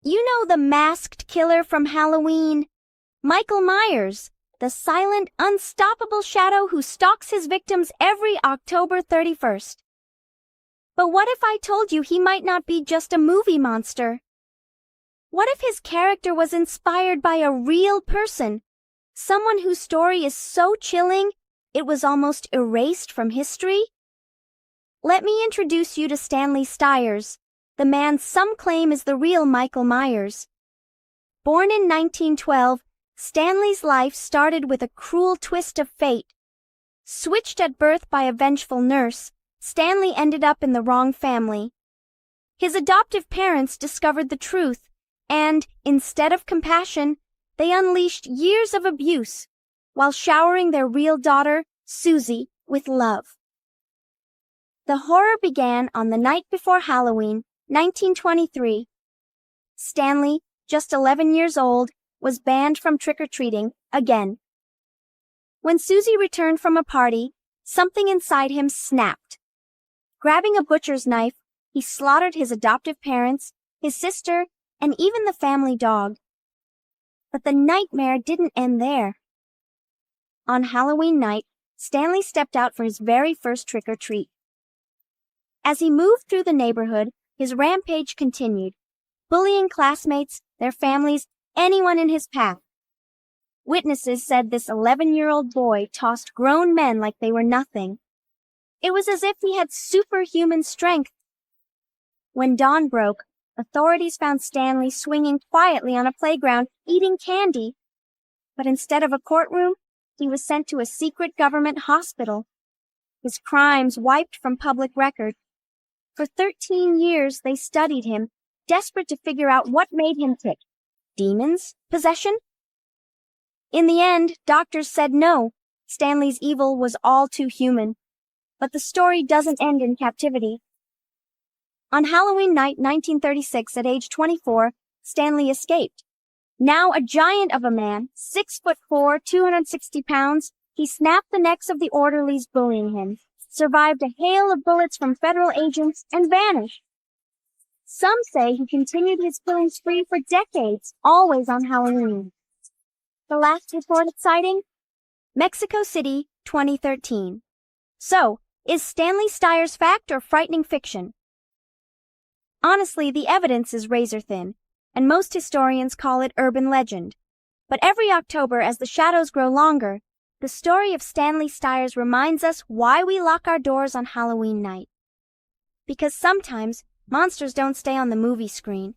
You know the masked killer from Halloween? Michael Myers, the silent, unstoppable shadow who stalks his victims every October 31st. But what if I told you he might not be just a movie monster? What if his character was inspired by a real person, someone whose story is so chilling it was almost erased from history? Let me introduce you to Stanley Stiers, the man some claim is the real Michael Myers. Born in 1912, Stanley's life started with a cruel twist of fate. Switched at birth by a vengeful nurse, Stanley ended up in the wrong family. His adoptive parents discovered the truth, and, instead of compassion, they unleashed years of abuse, while showering their real daughter, Susie, with love. The horror began on the night before Halloween, 1923. Stanley, just 11 years old, was banned from trick-or-treating again. When Susie returned from a party, something inside him snapped. Grabbing a butcher's knife, he slaughtered his adoptive parents, his sister, and even the family dog. But the nightmare didn't end there. On Halloween night, Stanley stepped out for his very first trick-or-treat. As he moved through the neighborhood, his rampage continued, bullying classmates, their families, anyone in his path. Witnesses said this 11-year-old boy tossed grown men like they were nothing. It was as if he had superhuman strength. When dawn broke, authorities found Stanley swinging quietly on a playground, eating candy. But instead of a courtroom, he was sent to a secret government hospital. His crimes wiped from public record. For 13 years, they studied him, desperate to figure out what made him tick. Demons? Possession? In the end, doctors said no. Stanley's evil was all too human. But the story doesn't end in captivity. On Halloween night 1936, at age 24, Stanley escaped. Now a giant of a man, 6'4", 260 pounds, he snapped the necks of the orderlies bullying him, survived a hail of bullets from federal agents, and vanished. Some say he continued his killing spree for decades, always on Halloween. The last reported sighting? Mexico City, 2013. So, is Stanley Stiers fact or frightening fiction? Honestly, the evidence is razor thin, and most historians call it urban legend. But every October, as the shadows grow longer, the story of Stanley Stiers reminds us why we lock our doors on Halloween night. Because sometimes, monsters don't stay on the movie screen.